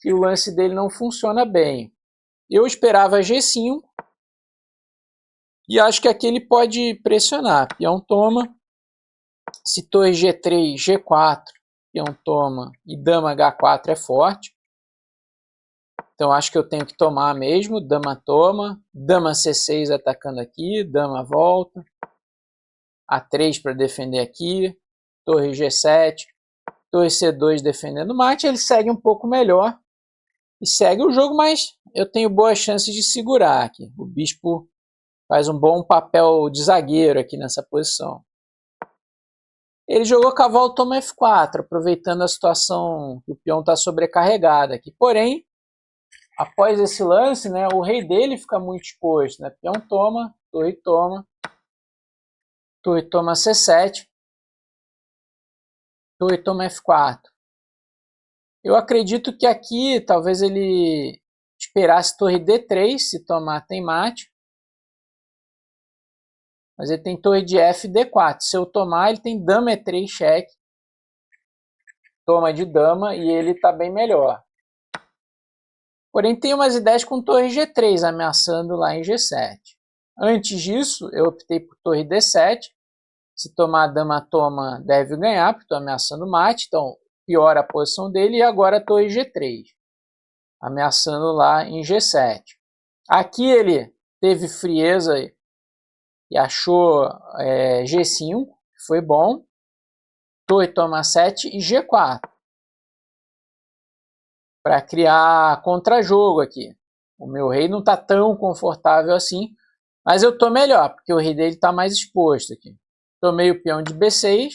Que o lance dele não funciona bem. Eu esperava G5, e acho que aqui ele pode pressionar, peão toma, se torre G3, G4, peão toma, e dama H4 é forte, então acho que eu tenho que tomar mesmo, dama toma, dama C6 atacando aqui, dama volta, A3 para defender aqui, torre G7, torre C2 defendendo o mate, ele segue um pouco melhor e segue o jogo, mas eu tenho boas chances de segurar aqui. O bispo faz um bom papel de zagueiro aqui nessa posição. Ele jogou cavalo toma F4, aproveitando a situação que o peão está sobrecarregado aqui. Porém, após esse lance, né, o rei dele fica muito exposto. Né? Peão toma, torre toma C7, torre toma F4. Eu acredito que aqui talvez ele esperasse torre D3, se tomar tem mate. Mas ele tem torre de F, D4. Se eu tomar, ele tem dama E3, cheque. Toma de dama e ele está bem melhor. Porém, tem umas ideias com torre G3, ameaçando lá em G7. Antes disso, eu optei por torre D7. Se tomar a dama toma, deve ganhar, porque estou ameaçando mate. Então, piora a posição dele. E agora torre G3, ameaçando lá em G7. Aqui ele teve frieza e achou G5, que foi bom. Torre toma 7 e G4. Para criar contrajogo aqui. O meu rei não está tão confortável assim, mas eu estou melhor, porque o rei dele está mais exposto aqui. Tomei o peão de B6.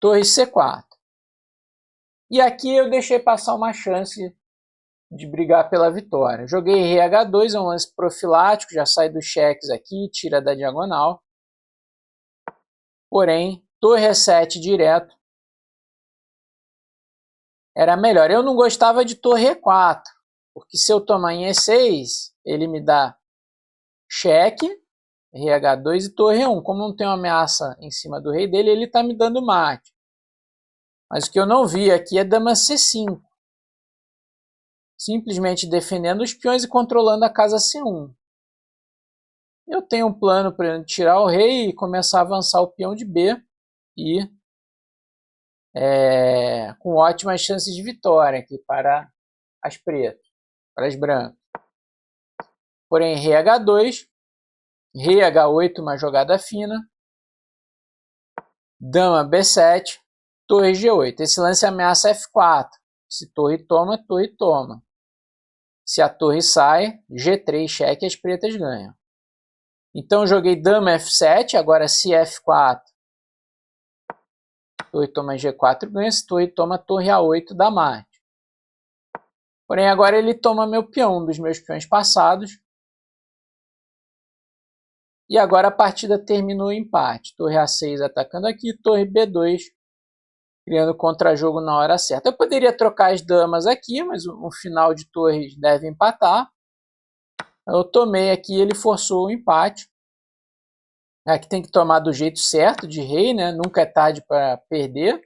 Torre C4. E aqui eu deixei passar uma chance de brigar pela vitória. Joguei rei H2, é um lance profilático, já sai dos cheques aqui, tira da diagonal. Porém, torre E7 direto era melhor. Eu não gostava de torre E4, porque se eu tomar em E6, ele me dá cheque, rei H2 e torre E1. Como não tem uma ameaça em cima do rei dele, ele está me dando mate. Mas o que eu não vi aqui é dama C5. Simplesmente defendendo os peões e controlando a casa C1. Eu tenho um plano para tirar o rei e começar a avançar o peão de B e com ótimas chances de vitória aqui para as pretas, para as brancas. Porém, rei H2, rei H8, uma jogada fina, dama B7, torre G8. Esse lance ameaça F4. Se torre toma, torre toma. Se a torre sai, G3 cheque, as pretas ganham. Então eu joguei dama F7, agora se F4, torre toma G4 ganha, se torre toma torre A8 dá mate. Porém agora ele toma meu peão, um dos meus peões passados. E agora a partida terminou em empate. Torre A6 atacando aqui, torre B2 criando contra-jogo na hora certa. Eu poderia trocar as damas aqui, mas o final de torres deve empatar. Eu tomei aqui, ele forçou o empate. Aqui tem que tomar do jeito certo de rei, né? Nunca é tarde para perder.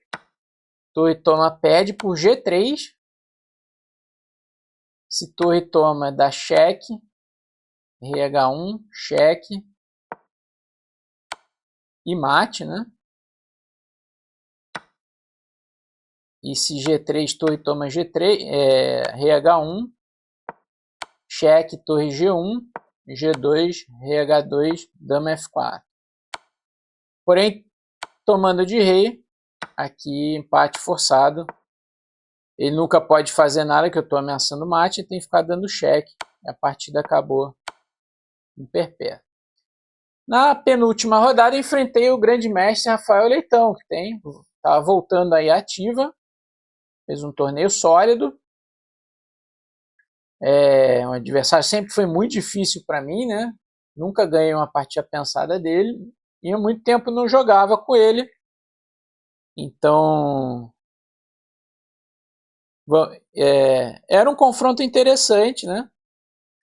Torre toma, pede por G3. Se torre toma, dá cheque. Rei H1, cheque. E mate, né? E se G3, torre toma G3, rei H1, cheque, torre G1, G2, rei H2, dama F4. Porém, tomando de rei, aqui empate forçado. Ele nunca pode fazer nada, que eu estou ameaçando mate, e tem que ficar dando cheque. A partida acabou em perpétuo. Na penúltima rodada, enfrentei o grande mestre Rafael Leitão, que estava voltando aí ativa. Fez um torneio sólido. Um adversário sempre foi muito difícil para mim, né? Nunca ganhei uma partida pensada dele. E há muito tempo não jogava com ele. Então, era um confronto interessante, né?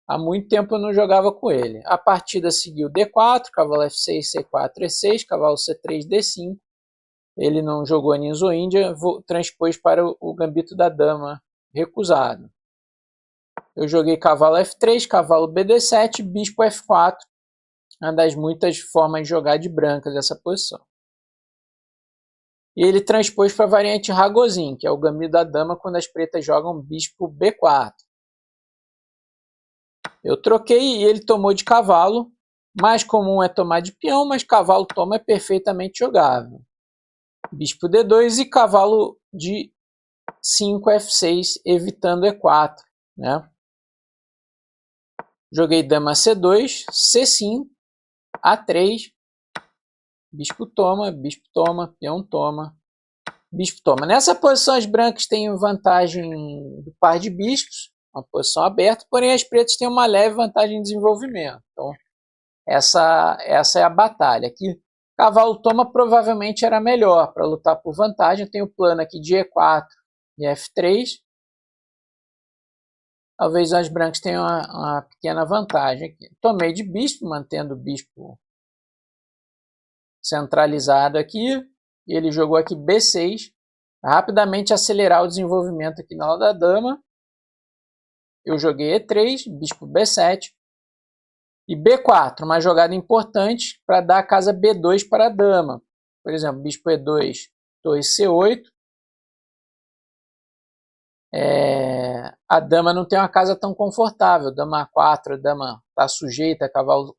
Há muito tempo eu não jogava com ele. A partida seguiu D4, cavalo F6, C4, E6, cavalo C3, D5. Ele não jogou Ninzo Índia, transpôs para o gambito da dama, recusado. Eu joguei cavalo F3, cavalo BD7, bispo F4, uma das muitas formas de jogar de branca dessa posição. E ele transpôs para a variante Ragozin, que é o gambito da dama quando as pretas jogam bispo B4. Eu troquei e ele tomou de cavalo. Mais comum é tomar de peão, mas cavalo toma é perfeitamente jogável. Bispo D2 e cavalo de 5 F6, evitando E4. Né? Joguei dama C2, C5, A3, bispo toma, peão toma, bispo toma. Nessa posição as brancas têm vantagem do par de bispos, uma posição aberta, porém as pretas têm uma leve vantagem de desenvolvimento. Então, essa é a batalha. Aqui, cavalo toma provavelmente era melhor para lutar por vantagem. Eu tenho o plano aqui de E4 e F3. Talvez as brancas tenham uma pequena vantagem aqui. Tomei de bispo, mantendo o bispo centralizado aqui. Ele jogou aqui B6. Rapidamente acelerar o desenvolvimento aqui na aula da dama. Eu joguei E3, bispo B7. E B4, uma jogada importante para dar a casa B2 para a dama. Por exemplo, bispo E2, torre C8. A dama não tem uma casa tão confortável. Dama A4, a dama está sujeita a cavalo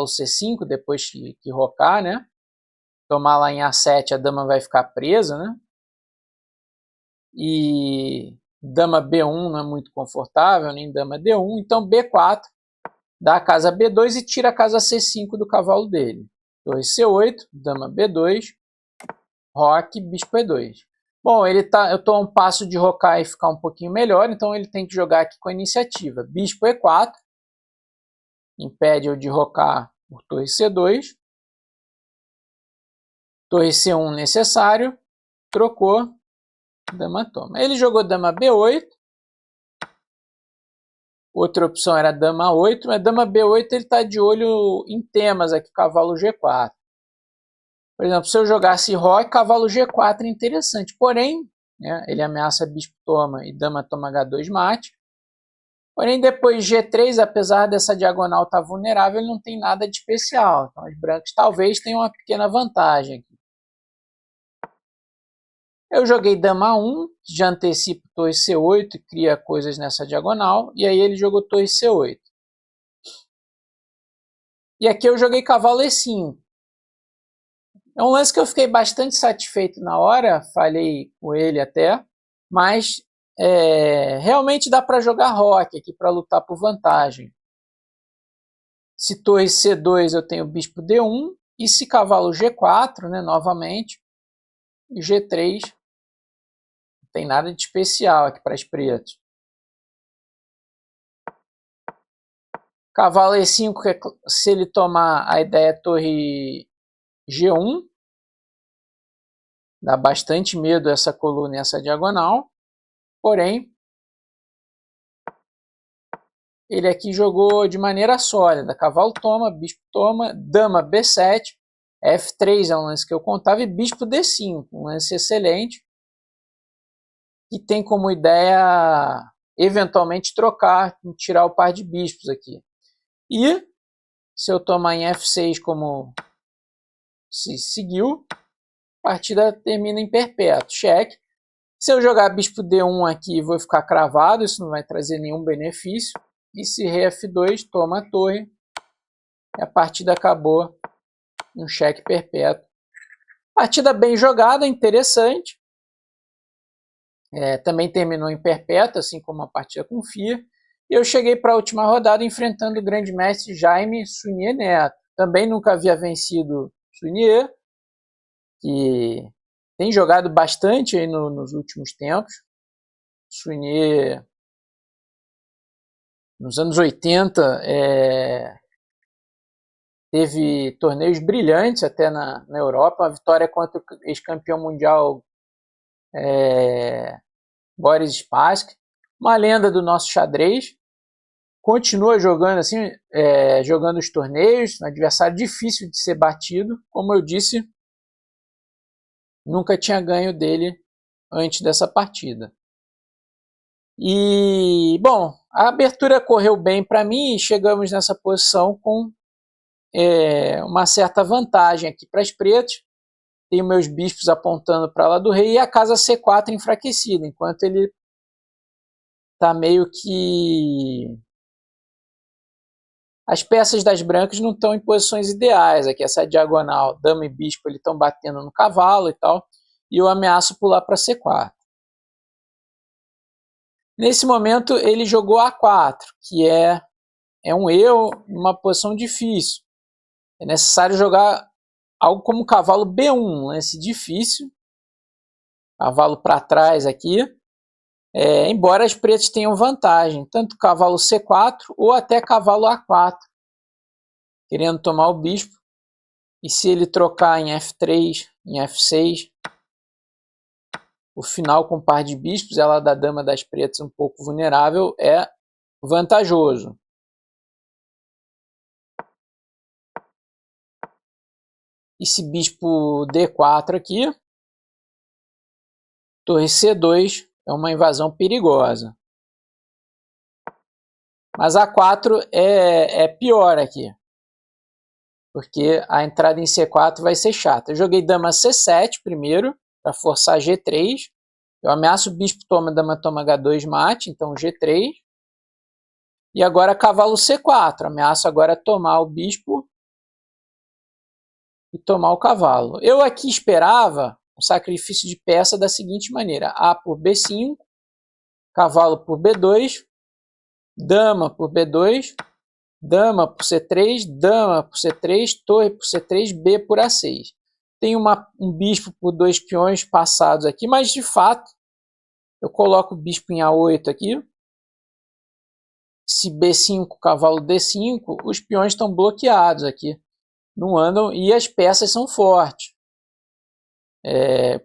C5 depois que rocar, né? Tomar lá em A7, a dama vai ficar presa, né? E dama B1 não é muito confortável, nem dama D1. Então B4 dá a casa B2 e tira a casa C5 do cavalo dele. Torre C8, dama B2, roque, bispo E2. Bom, eu estou a um passo de rocar e ficar um pouquinho melhor, então ele tem que jogar aqui com a iniciativa. Bispo E4, impede eu de rocar por torre C2. Torre C1 necessário, trocou, dama toma. Ele jogou dama B8. Outra opção era dama 8, mas dama B8 ele está de olho em temas aqui, cavalo G4. Por exemplo, se eu jogasse roque, cavalo G4 é interessante. Porém, né, ele ameaça bispo toma e dama toma H2 mate. Porém, depois G3, apesar dessa diagonal estar vulnerável, ele não tem nada de especial. Então, os brancos talvez tenham uma pequena vantagem aqui. Eu joguei dama 1, já antecipo torre C8 e cria coisas nessa diagonal. E aí ele jogou torre C8. E aqui eu joguei cavalo E5. É um lance que eu fiquei bastante satisfeito na hora, falei com ele até, mas realmente dá para jogar roque aqui para lutar por vantagem. Se torre C2 eu tenho bispo D1, e se cavalo G4, né, novamente, G3, não tem nada de especial aqui para as pretas. Cavalo E5, se ele tomar, a ideia é torre G1. Dá bastante medo essa coluna e essa diagonal. Porém, ele aqui jogou de maneira sólida. Cavalo toma, bispo toma, dama B7, F3 é um lance que eu contava, e bispo D5, um lance excelente, que tem como ideia eventualmente trocar, tirar o par de bispos aqui. E se eu tomar em F6 como se seguiu, a partida termina em perpétuo, cheque. Se eu jogar bispo D1 aqui, vou ficar cravado, isso não vai trazer nenhum benefício. E se rei F2, toma a torre, e a partida acabou, um cheque perpétuo. Partida bem jogada, interessante. Também terminou em perpétuo, assim como a partida com FIA. E eu cheguei para a última rodada enfrentando o grande mestre Jaime Sunier Neto. Também nunca havia vencido Sunier, que tem jogado bastante aí nos últimos tempos. Sunier, nos anos 80, teve torneios brilhantes até na Europa. A vitória contra o ex-campeão mundial Boris Spassky, uma lenda do nosso xadrez. Continua jogando assim, jogando os torneios, um adversário difícil de ser batido. Como eu disse, nunca tinha ganho dele antes dessa partida. E, bom, a abertura correu bem para mim e chegamos nessa posição com uma certa vantagem aqui para as pretas. Tenho meus bispos apontando para lá do rei e a casa C4 enfraquecida, enquanto ele está meio que... As peças das brancas não estão em posições ideais. Aqui essa diagonal, dama e bispo, eles estão batendo no cavalo e tal, e eu ameaço pular para C4. Nesse momento ele jogou A4, que é um erro, uma posição difícil. É necessário jogar algo como cavalo B1, um lance difícil. Cavalo para trás aqui. Embora as pretas tenham vantagem, tanto cavalo C4 ou até cavalo A4, querendo tomar o bispo. E se ele trocar em F3, em F6, o final com par de bispos, ela da dama das pretas um pouco vulnerável, é vantajoso. Esse bispo D4 aqui, torre C2, é uma invasão perigosa. Mas A4 é pior aqui, porque a entrada em C4 vai ser chata. Eu joguei dama C7 primeiro, para forçar G3. Eu ameaço o bispo toma, dama toma H2 mate, então G3. E agora cavalo C4, ameaço agora tomar o bispo e tomar o cavalo. Eu aqui esperava um sacrifício de peça da seguinte maneira: A por B5, cavalo por B2, dama por B2, dama por C3, dama por C3, torre por C3, B por A6. Tem um bispo por 2 peões passados aqui, mas de fato eu coloco o bispo em A8 aqui. Se B5, cavalo D5, os peões estão bloqueados aqui. Não andam e as peças são fortes.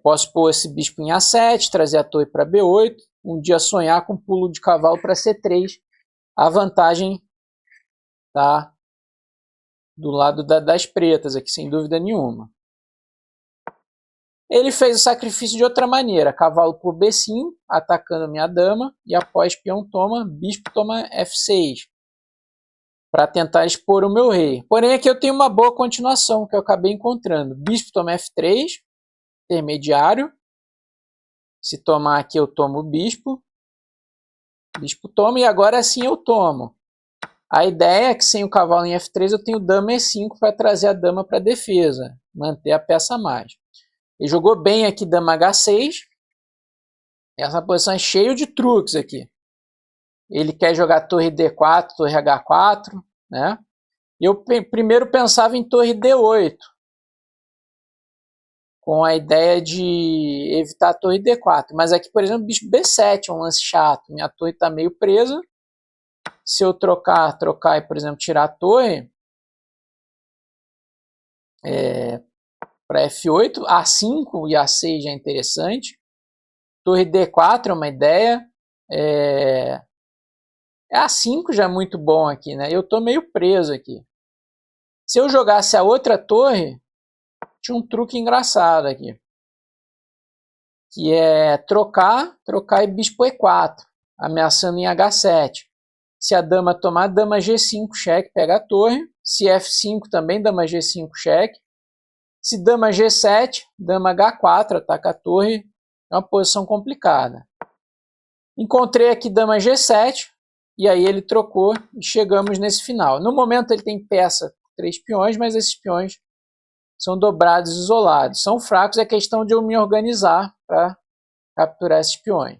Posso pôr esse bispo em A7, trazer a torre para B8, um dia sonhar com pulo de cavalo para C3. A vantagem está do lado das pretas aqui, sem dúvida nenhuma. Ele fez o sacrifício de outra maneira, cavalo por B5, atacando minha dama, e após peão toma, bispo toma F6, para tentar expor o meu rei. Porém aqui eu tenho uma boa continuação, que eu acabei encontrando. Bispo toma F3, intermediário. Se tomar aqui eu tomo o bispo. Bispo toma, e agora sim eu tomo. A ideia é que sem o cavalo em F3 eu tenho dama E5 para trazer a dama para defesa, manter a peça a mais. Ele jogou bem aqui dama H6. Essa posição é cheia de truques aqui. Ele quer jogar torre D4, torre H4, né? Eu primeiro pensava em torre D8, com a ideia de evitar a torre D4. Mas aqui, por exemplo, bicho B7 é um lance chato. Minha torre está meio presa. se eu trocar e, por exemplo, tirar a torre para F8, A5 e A6 já é interessante. Torre D4 é uma ideia. A5 já é muito bom aqui, né? Eu estou meio preso aqui. Se eu jogasse a outra torre, tinha um truque engraçado aqui. Que é trocar e bispo E4, ameaçando em H7. Se a dama tomar, dama G5 cheque, pega a torre. Se F5 também, dama G5 cheque. Se dama G7, dama H4, ataca a torre. É uma posição complicada. Encontrei aqui dama G7, e aí ele trocou e chegamos nesse final. No momento ele tem peça 3 peões, mas esses peões são dobrados e isolados. São fracos, é questão de eu me organizar para capturar esses peões.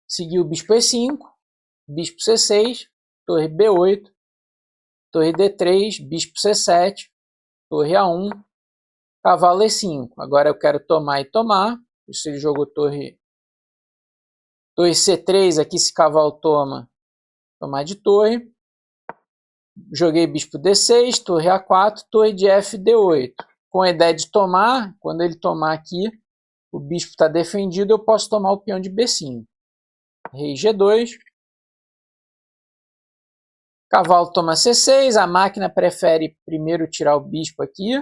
Segui o bispo E5, bispo C6, torre B8, torre D3, bispo C7, torre A1, cavalo E5. Agora eu quero tomar e tomar. Isso ele jogou torre C3, aqui se cavalo toma, tomar de torre. Joguei bispo D6, torre A4, torre de F D8. Com a ideia de tomar, quando ele tomar aqui, o bispo está defendido, eu posso tomar o peão de B5. Rei G2. Cavalo toma C6, a máquina prefere primeiro tirar o bispo aqui.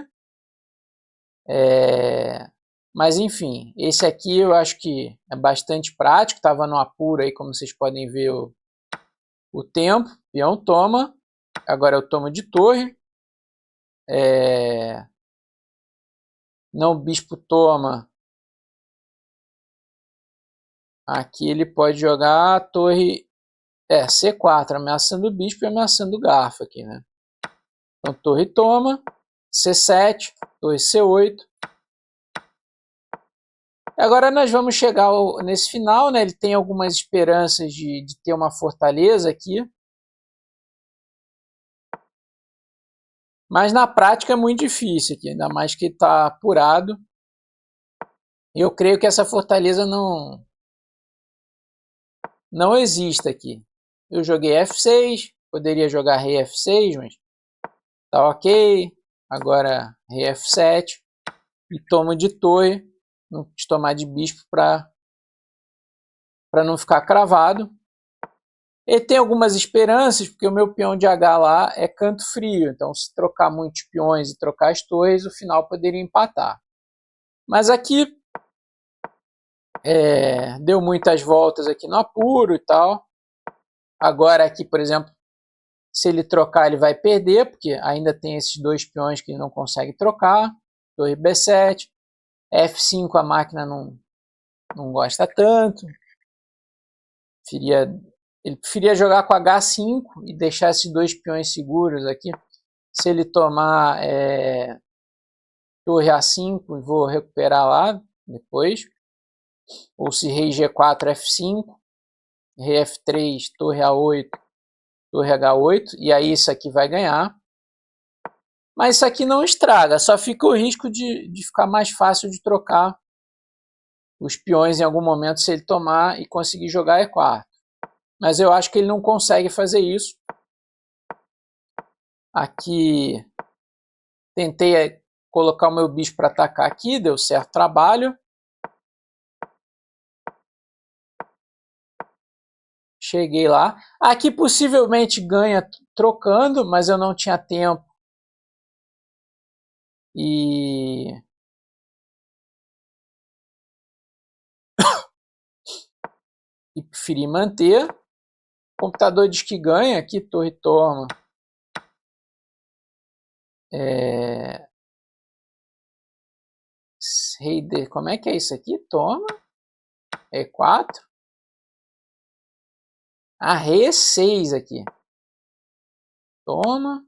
Mas enfim, esse aqui eu acho que é bastante prático, estava no apuro aí, como vocês podem ver o tempo. Peão toma, agora eu tomo de torre. Não, o bispo toma. Aqui ele pode jogar a torre C4, ameaçando o bispo e ameaçando o garfo aqui, né? Então torre toma, C7, torre C8. Agora nós vamos chegar nesse final, né? Ele tem algumas esperanças de ter uma fortaleza aqui. Mas na prática é muito difícil aqui, ainda mais que está apurado. Eu creio que essa fortaleza não existe aqui. Eu joguei F6, poderia jogar rei F6, mas tá ok. Agora rei F7 e tomo de torre, não quis tomar de bispo para não ficar cravado. Ele tem algumas esperanças, porque o meu peão de H lá é canto frio, então se trocar muitos peões e trocar as torres, o final poderia empatar. Mas aqui deu muitas voltas aqui no apuro e tal. Agora aqui, por exemplo, se ele trocar, ele vai perder, porque ainda tem esses 2 peões que ele não consegue trocar. Torre B7, F5 a máquina não gosta tanto. Ele preferia jogar com H5 e deixar esses 2 peões seguros aqui. Se ele tomar torre A5, vou recuperar lá depois. Ou se rei G4, F5, rei F3, torre A8, torre H8, e aí isso aqui vai ganhar. Mas isso aqui não estraga, só fica o risco de ficar mais fácil de trocar os peões em algum momento se ele tomar e conseguir jogar E4. Mas eu acho que ele não consegue fazer isso. Aqui tentei colocar o meu bispo para atacar aqui, deu certo trabalho. Cheguei lá. Aqui possivelmente ganha trocando, mas eu não tinha tempo. E preferi manter. O computador diz que ganha. Aqui, torre toma. Rei D. Como é que é isso aqui? Toma. E4. Ah, rei E6 aqui. Toma.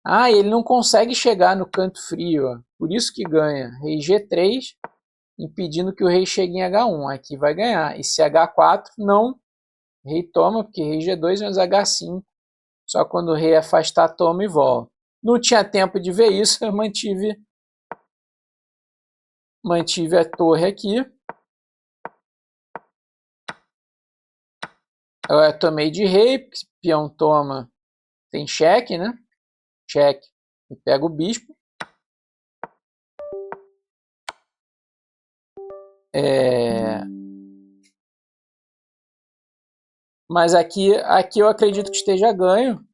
Ah, ele não consegue chegar no canto frio. Ó. Por isso que ganha. Rei G3, impedindo que o rei chegue em H1. Aqui vai ganhar. E se H4, não. Rei toma, porque rei G2, mas H5. Só quando o rei afastar, toma e volta. Não tinha tempo de ver isso, eu mantive a torre aqui. Eu tomei de rei, porque se o peão toma, tem cheque, né? Cheque. E pega o bispo. Mas aqui eu acredito que esteja ganho.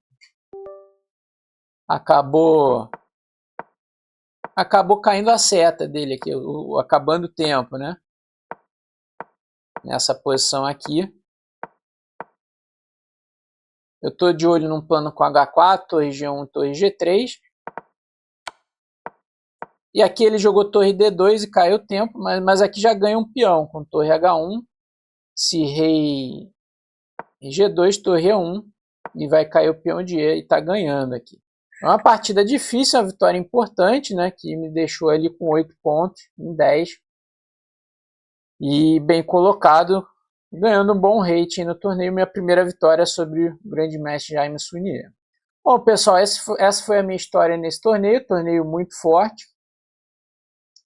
Acabou caindo a seta dele aqui, acabando o tempo, né? Nessa posição aqui. Eu estou de olho num plano com H4, torre G1, torre G3. E aqui ele jogou torre D2 e caiu o tempo, mas aqui já ganha um peão com torre H1. Se rei G2, torre E1, e vai cair o peão de E e está ganhando aqui. É uma partida difícil, uma vitória importante, né, que me deixou ali com 8 pontos em 10. E bem colocado, ganhando um bom rating no torneio. Minha primeira vitória sobre o grande mestre Jaime Sounier. Bom, pessoal, essa foi a minha história nesse torneio muito forte.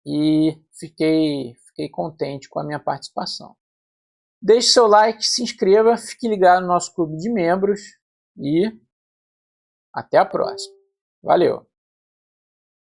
E fiquei contente com a minha participação. Deixe seu like, se inscreva, fique ligado no nosso clube de membros e até a próxima. Valeu!